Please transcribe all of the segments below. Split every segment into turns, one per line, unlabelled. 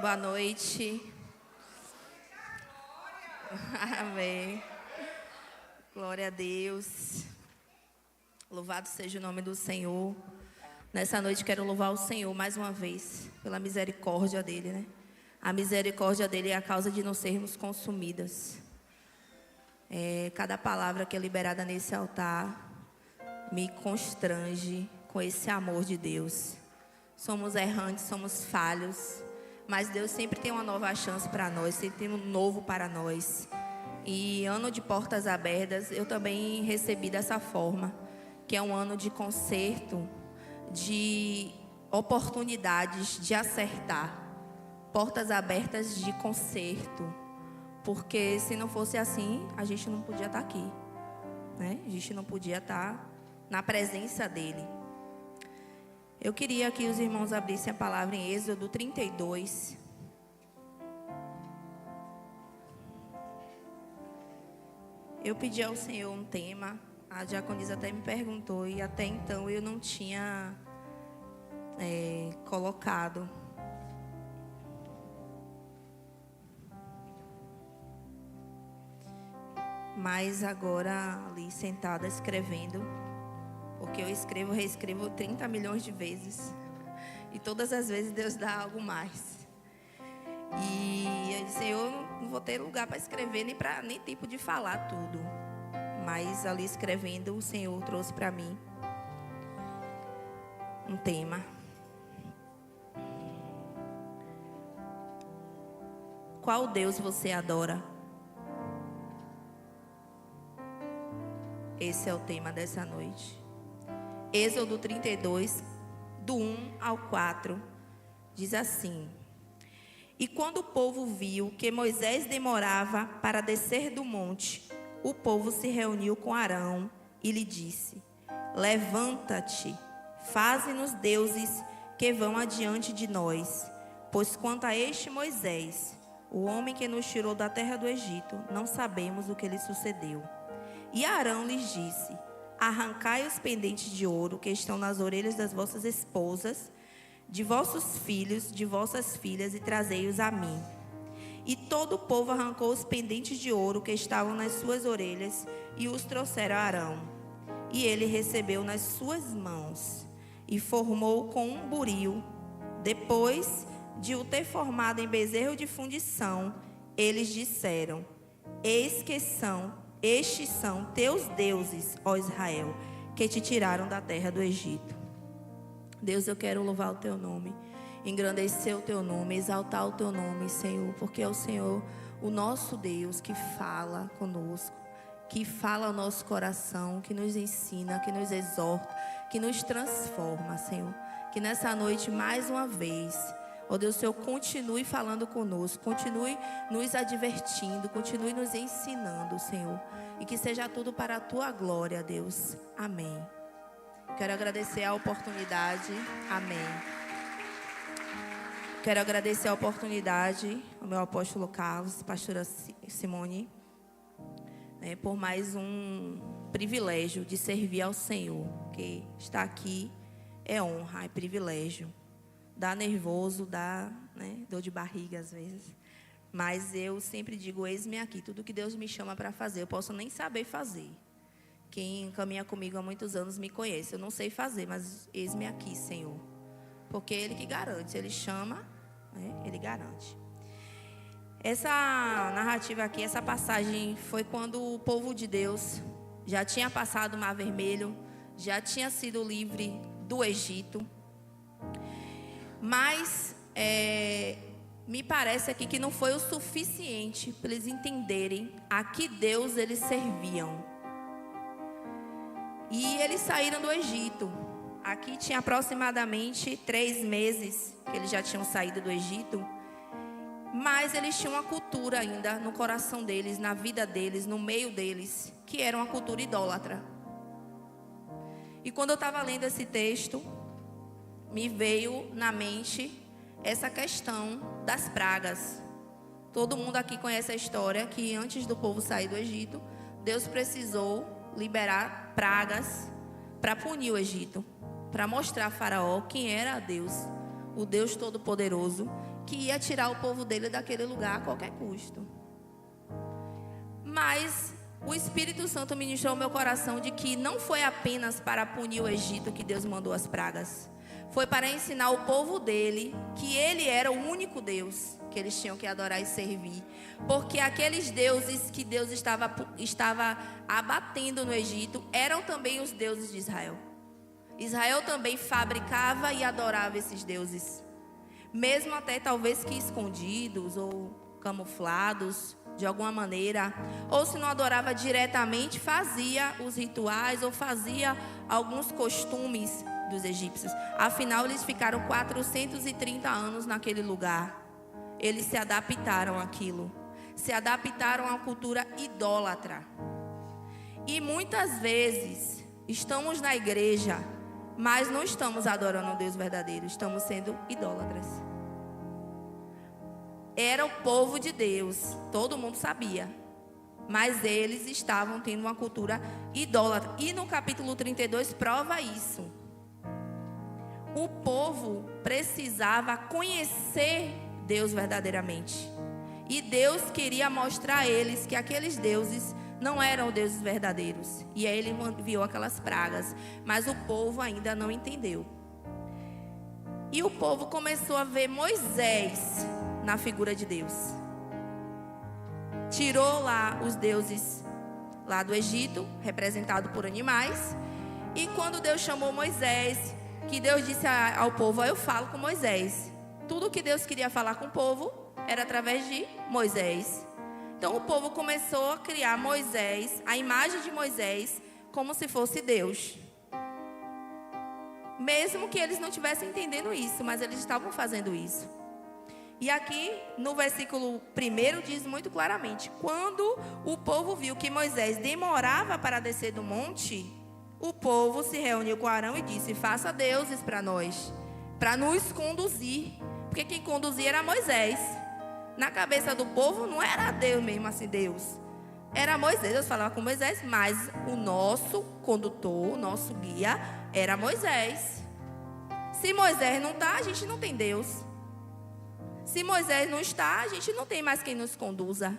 Boa noite. Amém. Glória a Deus. Louvado seja o nome do Senhor. Nessa noite quero louvar o Senhor mais uma vez pela misericórdia dele, né? A misericórdia dele é a causa de não sermos consumidas. Cada palavra que é liberada nesse altar me constrange com esse amor de Deus. Somos errantes, somos falhos, mas Deus sempre tem uma nova chance para nós, sempre tem um novo para nós. E ano de portas abertas, eu também recebi dessa forma, que é um ano de conserto, de oportunidades de acertar, portas abertas de conserto, porque se não fosse assim, a gente não podia estar aqui, né? A gente não podia estar na presença dele. Eu queria que os irmãos abrissem a palavra em Êxodo 32. Eu pedi ao Senhor um tema, a diaconisa até me perguntou, e até então eu não tinha colocado. Mas agora, ali sentada escrevendo, porque eu escrevo, reescrevo 30 milhões de vezes. E todas as vezes Deus dá algo mais. E eu disse, eu não vou ter lugar para escrever, nem tempo de falar tudo. Mas ali escrevendo, o Senhor trouxe para mim um tema. Qual Deus você adora? Esse é o tema dessa noite. Êxodo 32, do 1 ao 4, diz assim: E quando o povo viu que Moisés demorava para descer do monte, o povo se reuniu com Arão e lhe disse: Levanta-te, faze-nos deuses que vão adiante de nós, pois quanto a este Moisés, o homem que nos tirou da terra do Egito, não sabemos o que lhe sucedeu. E Arão lhes disse: Arrancai os pendentes de ouro que estão nas orelhas das vossas esposas, de vossos filhos, de vossas filhas, e trazei-os a mim. E todo o povo arrancou os pendentes de ouro que estavam nas suas orelhas e os trouxeram a Arão. E ele recebeu nas suas mãos e formou com um buril. Depois de o ter formado em bezerro de fundição, eles disseram: Estes são teus deuses, ó Israel, que te tiraram da terra do Egito. Deus, eu quero louvar o teu nome, engrandecer o teu nome, exaltar o teu nome, Senhor, porque é o Senhor, o nosso Deus, que fala conosco, que fala ao nosso coração, que nos ensina, que nos exorta, que nos transforma, Senhor. Que nessa noite, mais uma vez, ó Deus, o Senhor continue falando conosco, continue nos advertindo, continue nos ensinando, Senhor. E que seja tudo para a tua glória, Deus. Amém. Quero agradecer a oportunidade. Amém. Quero agradecer a oportunidade ao meu apóstolo Carlos, pastora Simone, por mais um privilégio de servir ao Senhor. Que estar aqui é honra, é privilégio. Dá nervoso, dá dor de barriga às vezes. Mas eu sempre digo, eis-me aqui. Tudo que Deus me chama para fazer, eu posso nem saber fazer. Quem caminha comigo há muitos anos me conhece. Eu não sei fazer, mas eis-me aqui, Senhor. Porque Ele que garante. Ele chama, Ele garante. Essa narrativa aqui, essa passagem, foi quando o povo de Deus já tinha passado o Mar Vermelho, já tinha sido livre do Egito. Mas me parece aqui que não foi o suficiente para eles entenderem a que Deus eles serviam. E eles saíram do Egito. Aqui tinha aproximadamente 3 meses que eles já tinham saído do Egito. Mas eles tinham uma cultura ainda no coração deles, na vida deles, no meio deles, que era uma cultura idólatra. E quando eu estava lendo esse texto, me veio na mente essa questão das pragas. Todo mundo aqui conhece a história que antes do povo sair do Egito, Deus precisou liberar pragas para punir o Egito, para mostrar a Faraó quem era Deus, o Deus Todo-Poderoso, que ia tirar o povo dele daquele lugar a qualquer custo. Mas o Espírito Santo ministrou ao meu coração de que não foi apenas para punir o Egito que Deus mandou as pragas. Foi para ensinar o povo dele que ele era o único Deus que eles tinham que adorar e servir. Porque aqueles deuses que Deus estava abatendo no Egito eram também os deuses de Israel. Israel também fabricava e adorava esses deuses. Mesmo até talvez que escondidos ou camuflados de alguma maneira. Ou se não adorava diretamente, fazia os rituais ou fazia alguns costumes dos egípcios. Afinal, eles ficaram 430 anos naquele lugar. Eles se adaptaram àquilo. Se adaptaram à cultura idólatra. E muitas vezes estamos na igreja, mas não estamos adorando um Deus verdadeiro. Estamos sendo idólatras. Era o povo de Deus. Todo mundo sabia. Mas eles estavam tendo uma cultura idólatra. E no capítulo 32 prova isso. O povo precisava conhecer Deus verdadeiramente. E Deus queria mostrar a eles que aqueles deuses não eram deuses verdadeiros. E aí ele enviou aquelas pragas. Mas o povo ainda não entendeu. E o povo começou a ver Moisés na figura de Deus. Tirou lá os deuses lá do Egito, representado por animais. E quando Deus chamou Moisés, que Deus disse ao povo: eu falo com Moisés. Tudo que Deus queria falar com o povo era através de Moisés. Então o povo começou a criar Moisés, a imagem de Moisés, como se fosse Deus. Mesmo que eles não estivessem entendendo isso, mas eles estavam fazendo isso. E aqui no versículo 1 diz muito claramente: quando o povo viu que Moisés demorava para descer do monte, o povo se reuniu com Arão e disse: faça deuses para nós, para nos conduzir. Porque quem conduzia era Moisés. Na cabeça do povo não era Deus mesmo assim, Deus. Era Moisés. Deus falava com Moisés, mas o nosso condutor, o nosso guia era Moisés. Se Moisés não está, a gente não tem Deus. Se Moisés não está, a gente não tem mais quem nos conduza.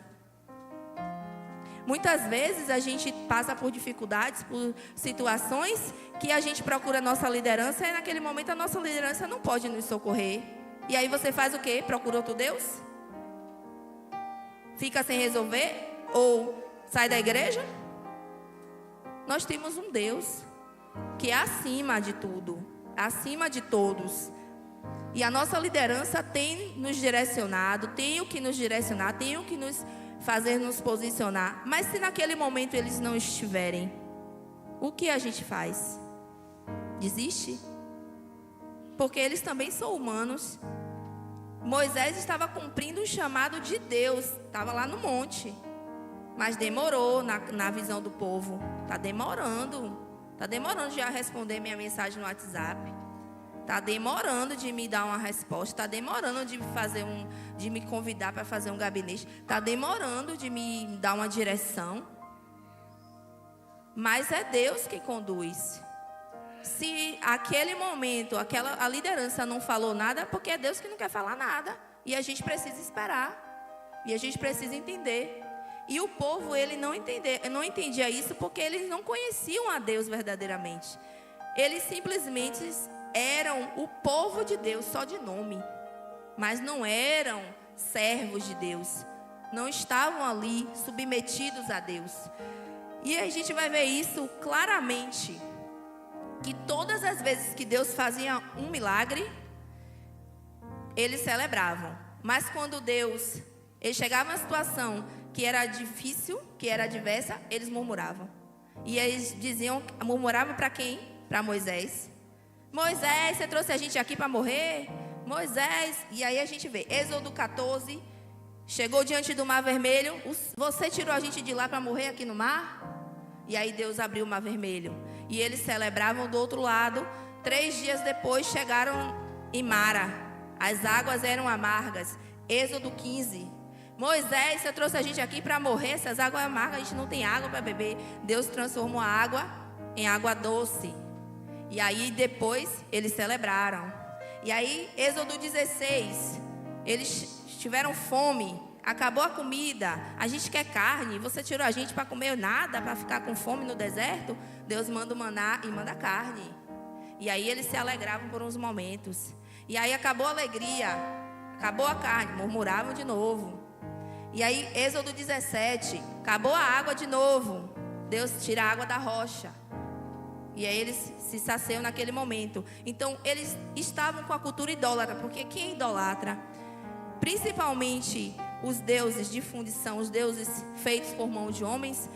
Muitas vezes a gente passa por dificuldades, por situações que a gente procura a nossa liderança e naquele momento a nossa liderança não pode nos socorrer. E aí você faz o quê? Procura outro Deus? Fica sem resolver? Ou sai da igreja? Nós temos um Deus que é acima de tudo, acima de todos. E a nossa liderança tem nos direcionado, tem o que nos direcionar, tem o que nos fazer nos posicionar. Mas se naquele momento eles não estiverem, o que a gente faz? Desiste? Porque eles também são humanos. Moisés estava cumprindo o chamado de Deus, estava lá no monte, mas demorou na visão do povo. Está demorando de eu responder minha mensagem no WhatsApp. Está demorando de me dar uma resposta. Está demorando de me convidar para fazer um gabinete. Está demorando de me dar uma direção. Mas é Deus que conduz. Se aquele momento, a liderança não falou nada, porque é Deus que não quer falar nada. E a gente precisa esperar. E a gente precisa entender. E o povo, ele não entendia isso porque eles não conheciam a Deus verdadeiramente. Eles simplesmente eram o povo de Deus só de nome, mas não eram servos de Deus, não estavam ali submetidos a Deus. E a gente vai ver isso claramente, que todas as vezes que Deus fazia um milagre, eles celebravam. Mas quando ele chegava numa situação que era difícil, que era adversa, eles murmuravam. E eles murmuravam para quem? Para Moisés. Moisés, você trouxe a gente aqui para morrer? Moisés. E aí a gente vê, Êxodo 14, chegou diante do Mar Vermelho. Você tirou a gente de lá para morrer aqui no mar? E aí Deus abriu o Mar Vermelho. E eles celebravam do outro lado. 3 dias depois chegaram em Mara. As águas eram amargas. Êxodo 15. Moisés, você trouxe a gente aqui para morrer? Essas águas amargas, a gente não tem água para beber. Deus transformou a água em água doce. E aí depois eles celebraram. E aí, Êxodo 16, eles tiveram fome, acabou a comida, a gente quer carne, você tirou a gente para comer nada, para ficar com fome no deserto? Deus manda o maná e manda carne. E aí eles se alegravam por uns momentos. E aí acabou a alegria, acabou a carne, murmuravam de novo. E aí, Êxodo 17, acabou a água de novo. Deus tira a água da rocha. E aí eles se saciam naquele momento. Então, eles estavam com a cultura idólatra, porque quem idolatra, principalmente os deuses de fundição, os deuses feitos por mão de homens,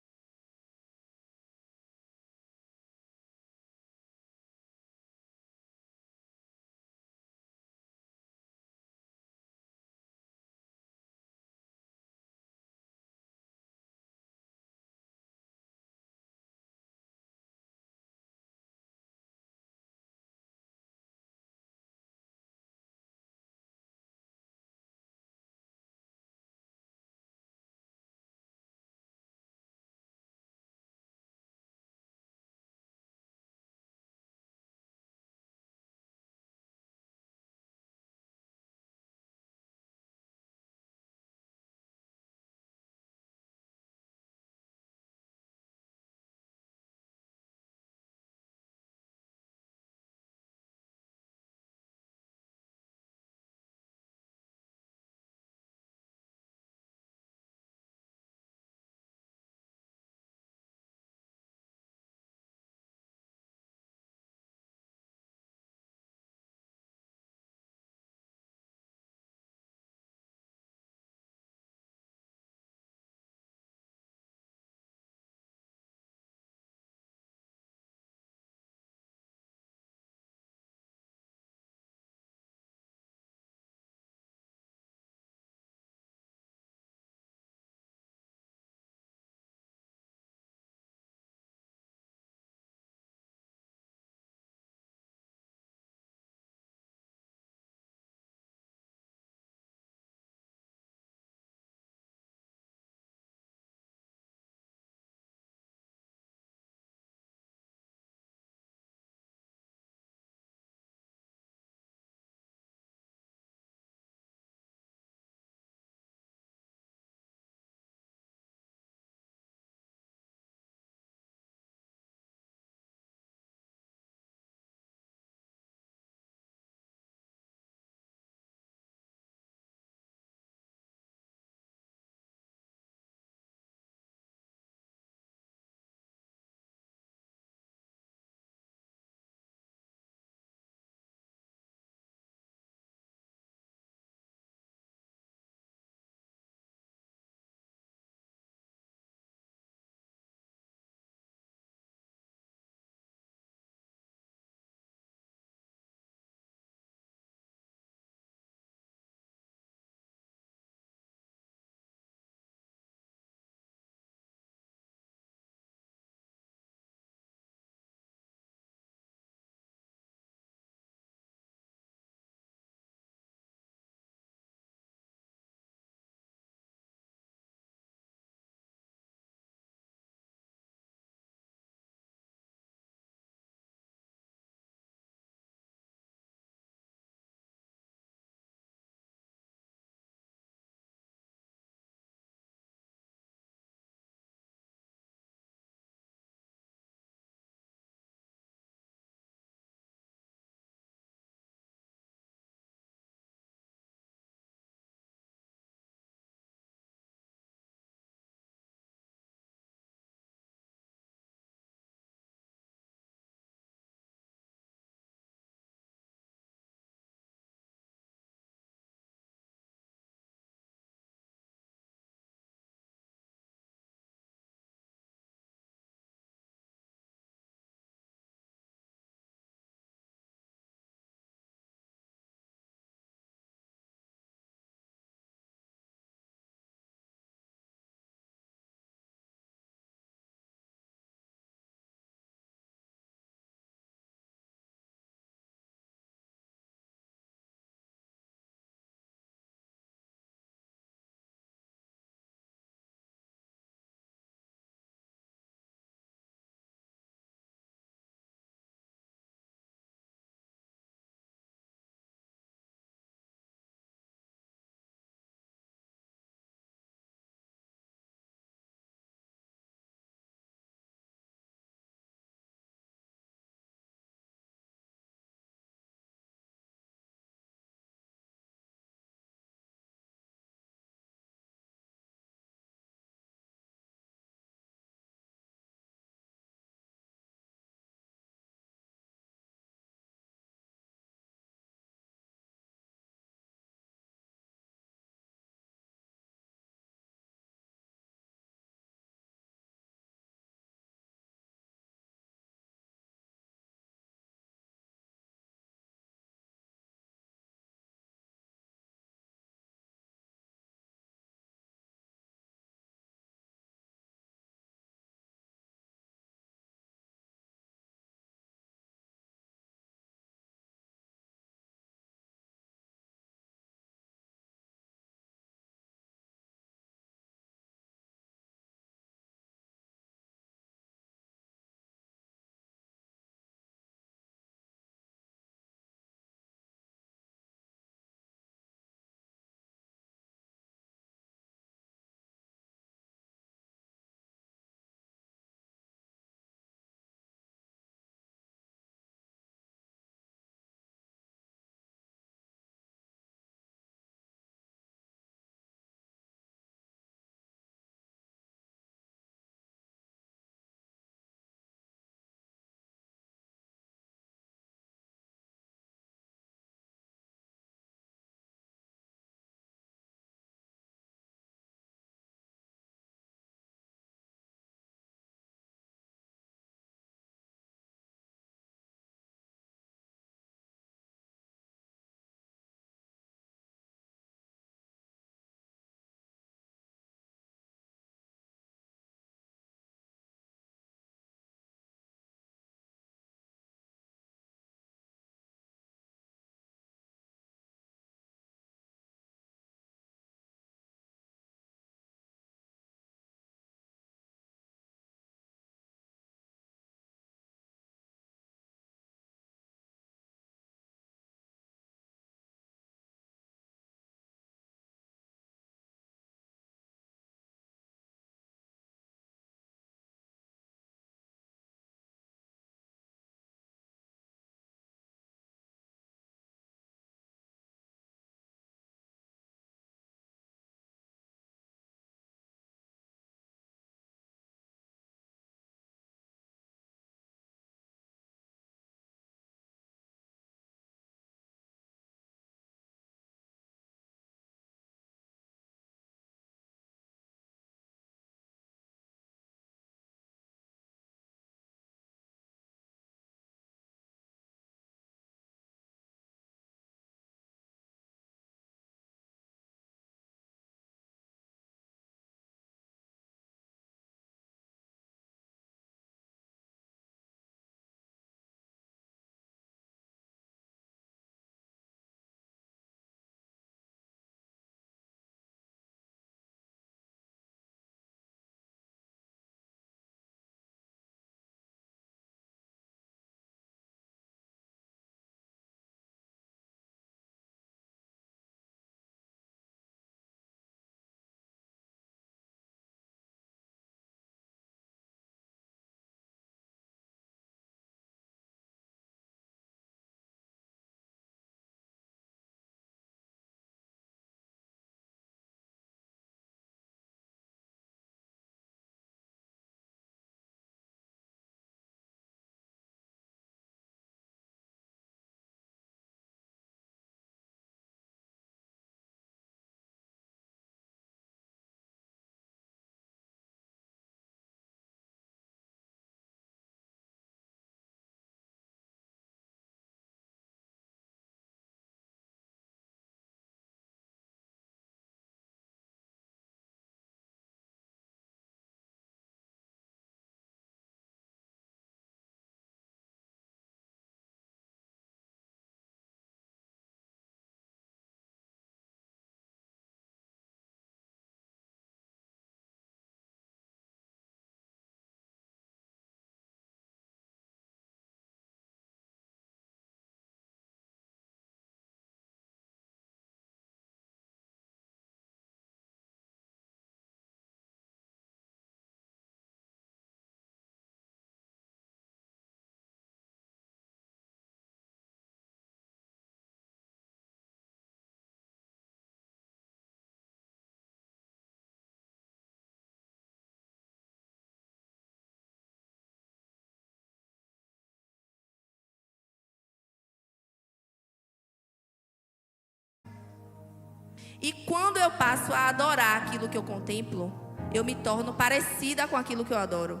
E quando eu passo a adorar aquilo que eu contemplo, eu me torno parecida com aquilo que eu adoro.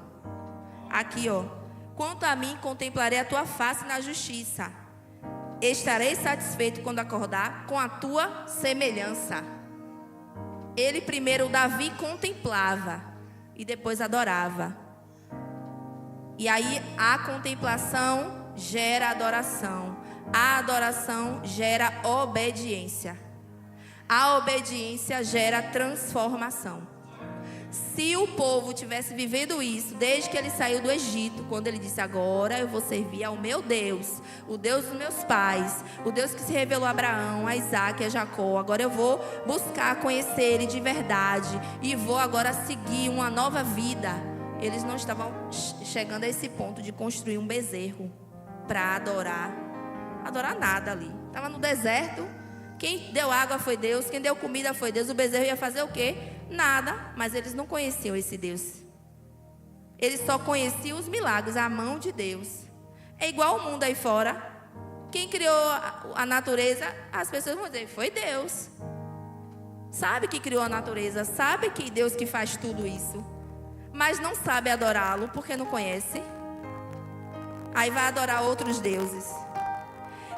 Aqui, ó. Quanto a mim, contemplarei a tua face na justiça. Estarei satisfeito quando acordar com a tua semelhança. Ele primeiro, Davi, contemplava e depois adorava. E aí a contemplação gera adoração. A adoração gera obediência. A obediência gera transformação. Se o povo tivesse vivendo isso desde que ele saiu do Egito, quando ele disse: agora eu vou servir ao meu Deus, o Deus dos meus pais, o Deus que se revelou a Abraão, a Isaac e a Jacó, agora eu vou buscar conhecer Ele de verdade e vou agora seguir uma nova vida. Eles não estavam chegando a esse ponto de construir um bezerro para adorar nada ali. Estava no deserto. Quem deu água foi Deus, quem deu comida foi Deus. O bezerro ia fazer o quê? Nada, mas eles não conheciam esse Deus. Eles só conheciam os milagres, a mão de Deus. É igual o mundo aí fora. Quem criou a natureza, as pessoas vão dizer: foi Deus. Sabe que criou a natureza, sabe que Deus que faz tudo isso, mas não sabe adorá-lo porque não conhece. Aí vai adorar outros deuses.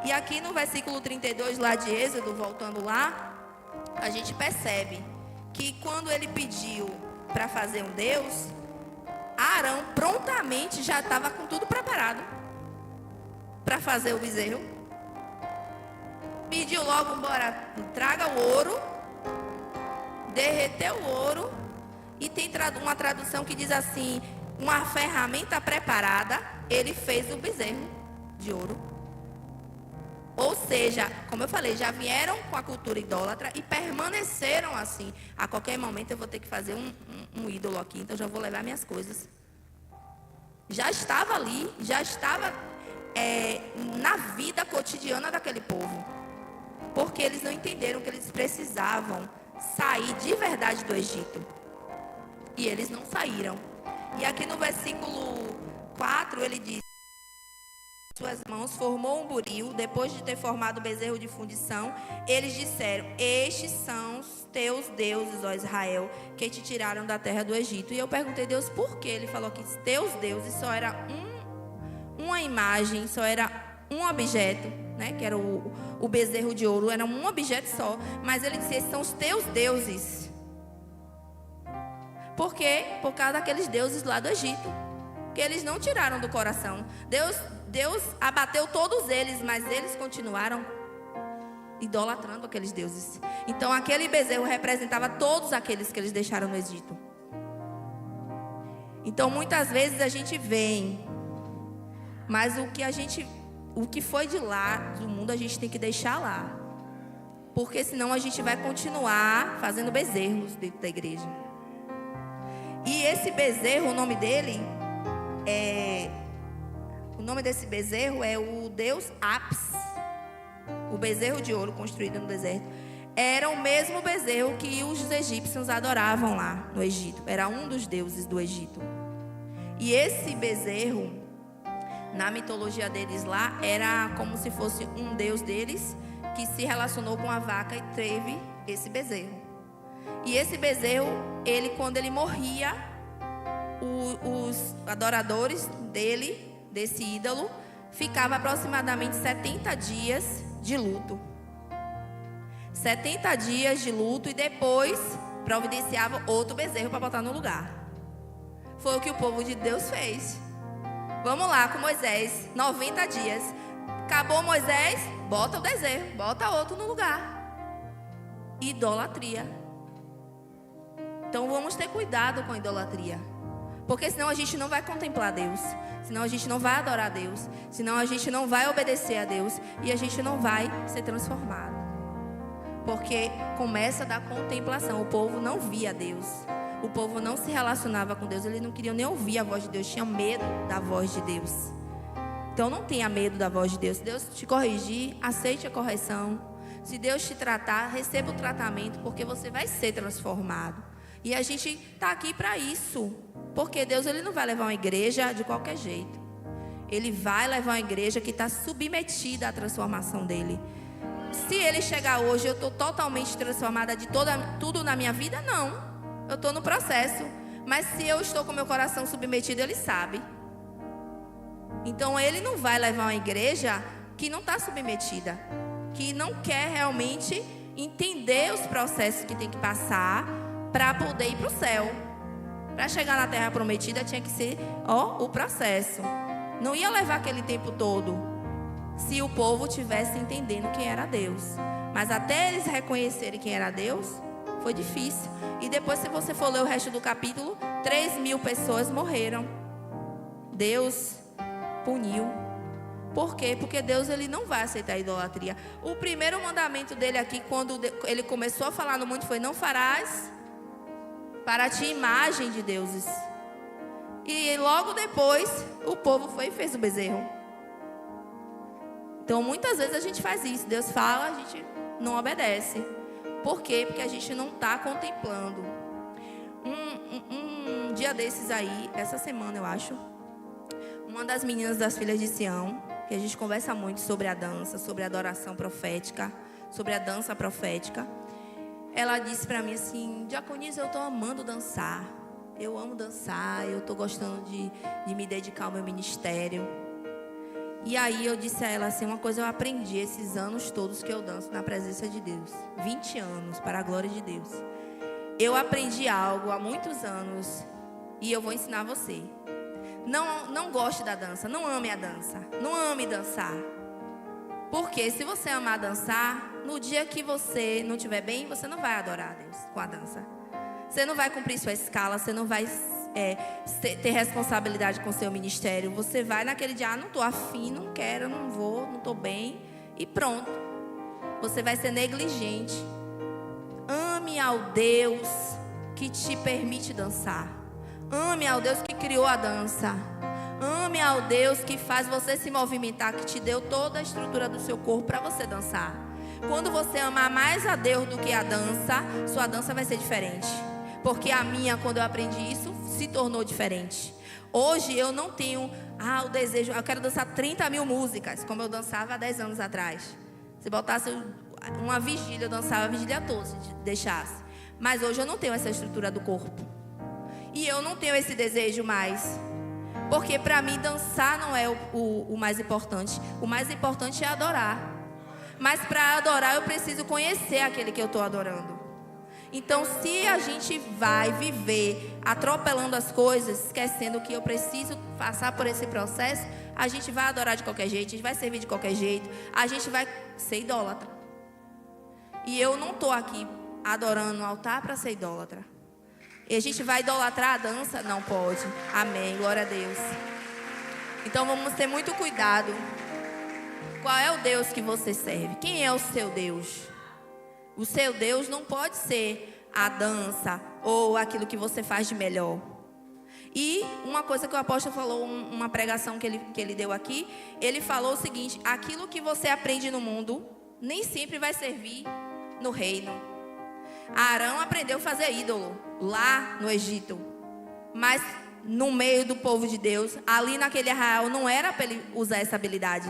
E aqui no versículo 32 lá de Êxodo, voltando lá, a gente percebe que quando ele pediu para fazer um Deus, Arão prontamente já estava com tudo preparado para fazer o bezerro. Pediu logo: bora, traga o ouro, derreteu o ouro, e tem uma tradução que diz assim: uma ferramenta preparada, ele fez o bezerro de ouro. Ou seja, como eu falei, já vieram com a cultura idólatra e permaneceram assim. A qualquer momento eu vou ter que fazer um ídolo aqui, então já vou levar minhas coisas. Já estava ali, já estava na vida cotidiana daquele povo. Porque eles não entenderam que eles precisavam sair de verdade do Egito. E eles não saíram. E aqui no versículo 4 ele diz: suas mãos formou um buril, depois de ter formado o bezerro de fundição, eles disseram: estes são os teus deuses, ó Israel, que te tiraram da terra do Egito. E eu perguntei a Deus por que ele falou que teus deuses só era uma imagem, só era um objeto, né? Que era o bezerro de ouro, era um objeto só. Mas ele disse: esses são os teus deuses. Por quê? Por causa daqueles deuses lá do Egito, que eles não tiraram do coração. Deus abateu todos eles, mas eles continuaram idolatrando aqueles deuses. Então aquele bezerro representava todos aqueles que eles deixaram no Egito. Então muitas vezes a gente vem, mas o que foi de lá, do mundo, a gente tem que deixar lá. Porque senão a gente vai continuar fazendo bezerros dentro da igreja. E esse bezerro, o nome desse bezerro é o Deus Apis. O bezerro de ouro construído no deserto era o mesmo bezerro que os egípcios adoravam lá no Egito. Era um dos deuses do Egito. E esse bezerro, na mitologia deles lá, era como se fosse um deus deles que se relacionou com a vaca e teve esse bezerro. E esse bezerro, quando ele morria, os adoradores desse ídolo, ficava aproximadamente 70 dias de luto. 70 dias de luto, e depois providenciava outro bezerro para botar no lugar. Foi o que o povo de Deus fez. Vamos lá com Moisés, 90 dias. Acabou Moisés, bota o bezerro, bota outro no lugar. Idolatria. Então vamos ter cuidado com a idolatria. Porque senão a gente não vai contemplar Deus. Senão a gente não vai adorar Deus. Senão a gente não vai obedecer a Deus. E a gente não vai ser transformado. Porque começa da contemplação. O povo não via Deus. O povo não se relacionava com Deus. Eles não queriam nem ouvir a voz de Deus. Tinham medo da voz de Deus. Então não tenha medo da voz de Deus. Se Deus te corrigir, aceite a correção. Se Deus te tratar, receba o tratamento. Porque você vai ser transformado. E a gente está aqui para isso. Porque Deus, Ele não vai levar uma igreja de qualquer jeito. Ele vai levar uma igreja que está submetida à transformação dEle. se ele chegar hoje, eu estou totalmente transformada de tudo na minha vida? Não. Eu estou no processo. Mas se eu estou com meu coração submetido, ele sabe. Então ele não vai levar uma igreja que não está submetida, que não quer realmente entender os processos que tem que passar para poder ir para o céu. Para chegar na terra prometida tinha que ser o processo. Não ia levar aquele tempo todo se o povo tivesse entendendo quem era Deus. Mas até eles reconhecerem quem era Deus, foi difícil. E depois, se você for ler o resto do capítulo, 3.000 pessoas morreram. Deus puniu. Por quê? Porque Deus, ele não vai aceitar a idolatria. O primeiro mandamento dele aqui, quando ele começou a falar no mundo, foi: não farás para ti imagem de deuses. E logo depois, o povo foi e fez o bezerro. Então, muitas vezes a gente faz isso. Deus fala, a gente não obedece. Por quê? Porque a gente não está contemplando. Um dia desses aí, essa semana eu acho, uma das meninas das Filhas de Sião, que a gente conversa muito sobre a dança, sobre a adoração profética, sobre a dança profética, ela disse para mim assim: Diaconisa, eu estou amando dançar. Eu amo dançar, eu estou gostando de me dedicar ao meu ministério. E aí eu disse a ela assim: uma coisa eu aprendi esses anos todos que eu danço na presença de Deus. 20 anos, para a glória de Deus. Eu aprendi algo há muitos anos e eu vou ensinar você. Não goste da dança, não ame a dança, não ame dançar. Porque se você amar dançar, no dia que você não estiver bem, você não vai adorar a Deus com a dança. Você não vai cumprir sua escala, você não vai ter responsabilidade com o seu ministério. Você vai naquele dia: não estou afim, não quero, não vou, não estou bem, e pronto. Você vai ser negligente. Ame ao Deus que te permite dançar. Ame ao Deus que criou a dança. Ame ao Deus que faz você se movimentar, que te deu toda a estrutura do seu corpo para você dançar. Quando você amar mais a Deus do que a dança, sua dança vai ser diferente. Porque a minha, quando eu aprendi isso, se tornou diferente. Hoje eu não tenho o desejo, eu quero dançar 30.000 músicas, como eu dançava há 10 anos atrás. Se botasse uma vigília, eu dançava a vigília toda, se deixasse. Mas hoje eu não tenho essa estrutura do corpo. E eu não tenho esse desejo mais. Porque para mim dançar não é o mais importante. O mais importante é adorar. Mas para adorar eu preciso conhecer aquele que eu estou adorando. Então, se a gente vai viver atropelando as coisas, esquecendo que eu preciso passar por esse processo, a gente vai adorar de qualquer jeito, a gente vai servir de qualquer jeito, a gente vai ser idólatra. E eu não estou aqui adorando no altar para ser idólatra. E a gente vai idolatrar a dança? Não pode. Amém, glória a Deus. Então vamos ter muito cuidado. Qual é o Deus que você serve? Quem é o seu Deus? O seu Deus não pode ser a dança ou aquilo que você faz de melhor. E uma coisa que o apóstolo falou, uma pregação que ele deu aqui, ele falou o seguinte: aquilo que você aprende no mundo nem sempre vai servir no reino. Arão aprendeu a fazer ídolo lá no Egito, mas no meio do povo de Deus, ali naquele arraial, não era para ele usar essa habilidade.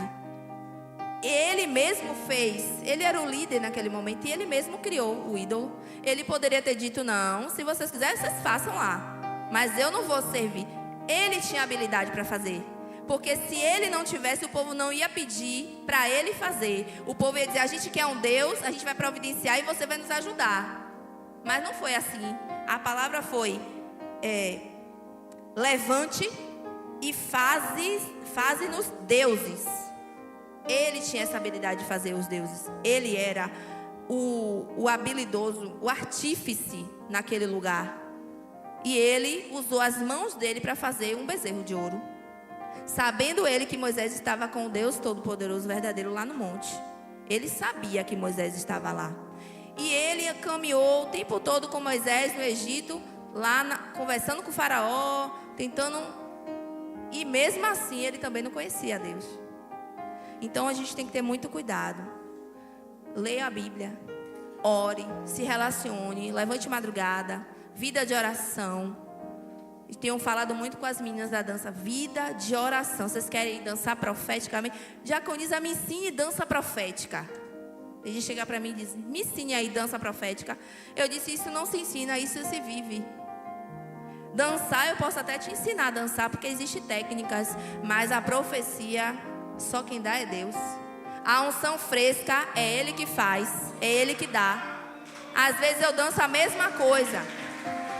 Ele mesmo fez, ele era o líder naquele momento e ele mesmo criou o ídolo. Ele poderia ter dito: não, se vocês quiserem, vocês façam lá, mas eu não vou servir. Ele tinha habilidade para fazer, porque se ele não tivesse, o povo não ia pedir para ele fazer. O povo ia dizer: a gente quer um Deus, a gente vai providenciar e você vai nos ajudar. Mas não foi assim. A palavra foi: levante e faze-nos deuses. Ele tinha essa habilidade de fazer os deuses. Ele era o habilidoso, o artífice naquele lugar. E ele usou as mãos dele para fazer um bezerro de ouro. Sabendo ele que Moisés estava com o Deus Todo-Poderoso verdadeiro lá no monte. Ele sabia que Moisés estava lá. E ele caminhou o tempo todo com Moisés no Egito, lá conversando com o faraó, tentando. E mesmo assim ele também não conhecia a Deus. Então a gente tem que ter muito cuidado. Leia a Bíblia, ore, se relacione, levante madrugada, vida de oração. E tenho falado muito com as meninas da dança, vida de oração. Vocês querem dançar profeticamente? Diaconisa, me ensine dança profética. Ele chega para mim e diz: me ensine aí dança profética. Eu disse: isso não se ensina, isso se vive. Dançar, eu posso até te ensinar a dançar, porque existem técnicas, mas a profecia, só quem dá é Deus. A unção fresca é Ele que faz, é Ele que dá. Às vezes eu danço a mesma coisa,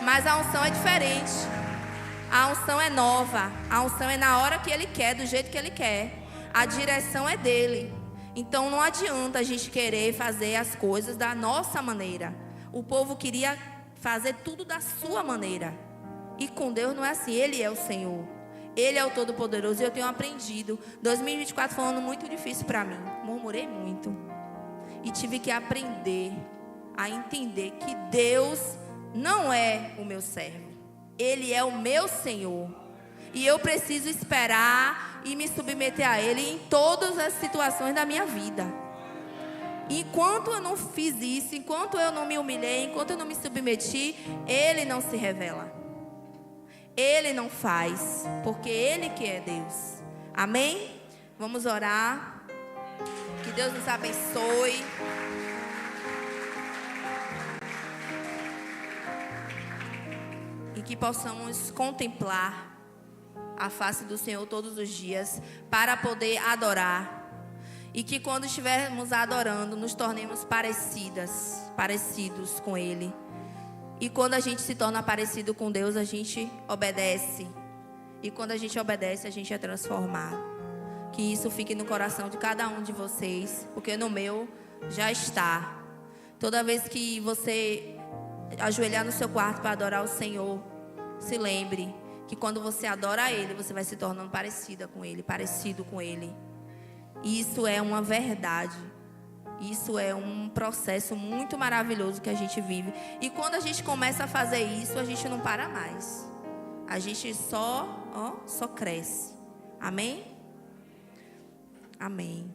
mas a unção é diferente. A unção é nova, a unção é na hora que Ele quer, do jeito que Ele quer. A direção é dEle. Então não adianta a gente querer fazer as coisas da nossa maneira. O povo queria fazer tudo da sua maneira. E com Deus não é assim. Ele é o Senhor. Ele é o Todo-Poderoso. E eu tenho aprendido. 2024 foi um ano muito difícil para mim. Murmurei muito. E tive que aprender a entender que Deus não é o meu servo. Ele é o meu Senhor. E eu preciso esperar e me submeter a Ele em todas as situações da minha vida. Enquanto eu não fiz isso, enquanto eu não me humilhei, enquanto eu não me submeti, Ele não se revela. Ele não faz, porque Ele que é Deus. Amém? Vamos orar. Que Deus nos abençoe. E que possamos contemplar a face do Senhor todos os dias para poder adorar. E que quando estivermos adorando, nos tornemos parecidos com Ele. E quando a gente se torna parecido com Deus, a gente obedece. E quando a gente obedece, a gente é transformado. Que isso fique no coração de cada um de vocês, porque no meu já está. Toda vez que você ajoelhar no seu quarto para adorar o Senhor, se lembre que quando você adora Ele, você vai se tornando parecida com Ele, parecido com Ele. Isso é uma verdade. Isso é um processo muito maravilhoso que a gente vive. E quando a gente começa a fazer isso, a gente não para mais. A gente só cresce. Amém? Amém.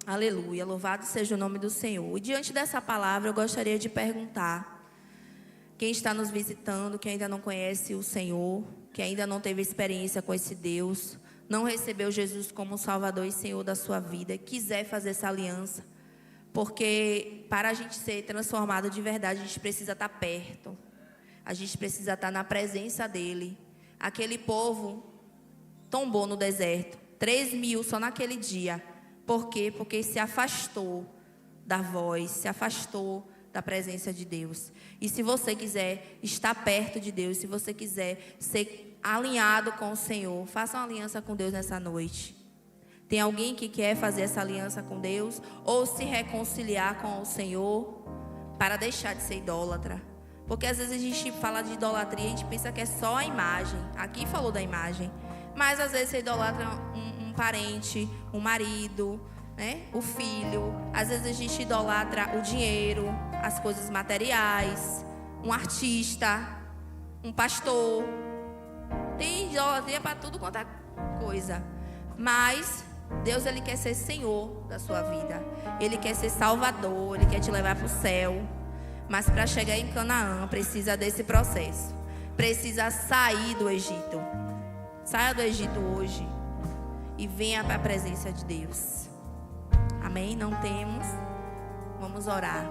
Aleluia. Louvado seja o nome do Senhor. E diante dessa palavra, eu gostaria de perguntar: quem está nos visitando, que ainda não conhece o Senhor, que ainda não teve experiência com esse Deus, não recebeu Jesus como Salvador e Senhor da sua vida, quiser fazer essa aliança, porque para a gente ser transformado de verdade, a gente precisa estar perto, a gente precisa estar na presença dEle. Aquele povo tombou no deserto, 3.000 só naquele dia. Por quê? Porque se afastou da voz, se afastou da presença de Deus. E se você quiser estar perto de Deus, se você quiser ser alinhado com o Senhor, faça uma aliança com Deus nessa noite. Tem alguém que quer fazer essa aliança com Deus ou se reconciliar com o Senhor para deixar de ser idólatra? Porque às vezes a gente fala de idolatria, a gente pensa que é só a imagem. Aqui falou da imagem, mas às vezes você idolatra um parente, um marido, né? O filho. Às vezes a gente idolatra o dinheiro, as coisas materiais, um artista, um pastor. Tem idolatria para tudo quanto é coisa. Mas Deus, Ele quer ser Senhor da sua vida. Ele quer ser Salvador, Ele quer te levar para o céu. Mas para chegar em Canaã, precisa desse processo. Precisa sair do Egito. Saia do Egito hoje e venha para a presença de Deus. Amém? Não temos? Vamos orar.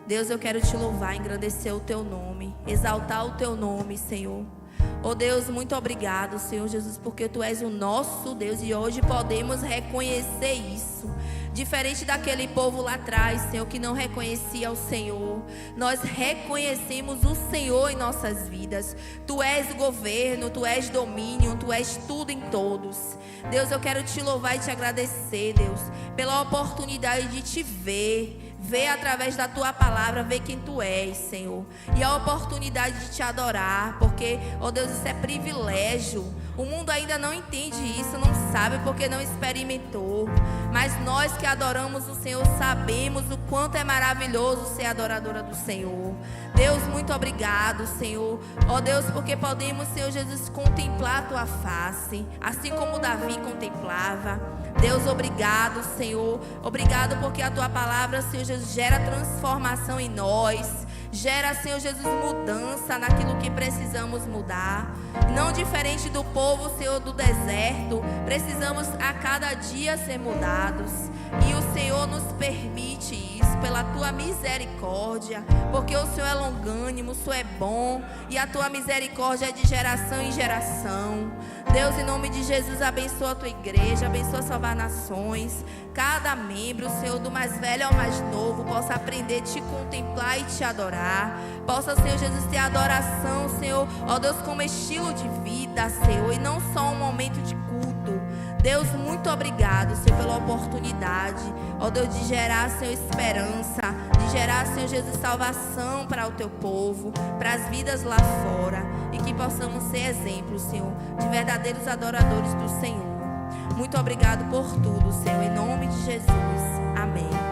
Deus, eu quero te louvar, engrandecer o teu nome, exaltar o teu nome, Senhor. Oh Deus, muito obrigado, Senhor Jesus, porque Tu és o nosso Deus e hoje podemos reconhecer isso. Diferente daquele povo lá atrás, Senhor, que não reconhecia o Senhor, nós reconhecemos o Senhor em nossas vidas. Tu és o governo, Tu és domínio, Tu és tudo em todos. Deus, eu quero te louvar e te agradecer, Deus, pela oportunidade de te ver através da Tua palavra, ver quem Tu és, Senhor. E a oportunidade de te adorar, porque, oh Deus, isso é privilégio. O mundo ainda não entende isso, não sabe porque não experimentou. Mas nós que adoramos o Senhor sabemos o quanto é maravilhoso ser adoradora do Senhor. Deus, muito obrigado, Senhor. Ó Deus, porque podemos, Senhor Jesus, contemplar a Tua face, assim como Davi contemplava. Deus, obrigado, Senhor. Obrigado porque a Tua palavra, Senhor Jesus, gera transformação em nós. Gera, Senhor Jesus, mudança naquilo que precisamos mudar. Não diferente do povo, Senhor, do deserto, precisamos a cada dia ser mudados. E o Senhor nos permite isso pela tua misericórdia, porque o Senhor é longânimo, o Senhor é bom, e a tua misericórdia é de geração em geração. Deus, em nome de Jesus, abençoa a tua igreja, abençoa Salvar Nações. Cada membro, Senhor, do mais velho ao mais novo, possa aprender a te contemplar e te adorar. Possa, Senhor Jesus, ter adoração, Senhor, ó Deus, como estilo de vida, Senhor, e não só um momento de culto. Deus, muito obrigado, Senhor, pela oportunidade, ó Deus, de gerar, Senhor, esperança, de gerar, Senhor Jesus, salvação para o teu povo, para as vidas lá fora, e que possamos ser exemplos, Senhor, de verdadeiros adoradores do Senhor. Muito obrigado por tudo, Senhor, em nome de Jesus. Amém.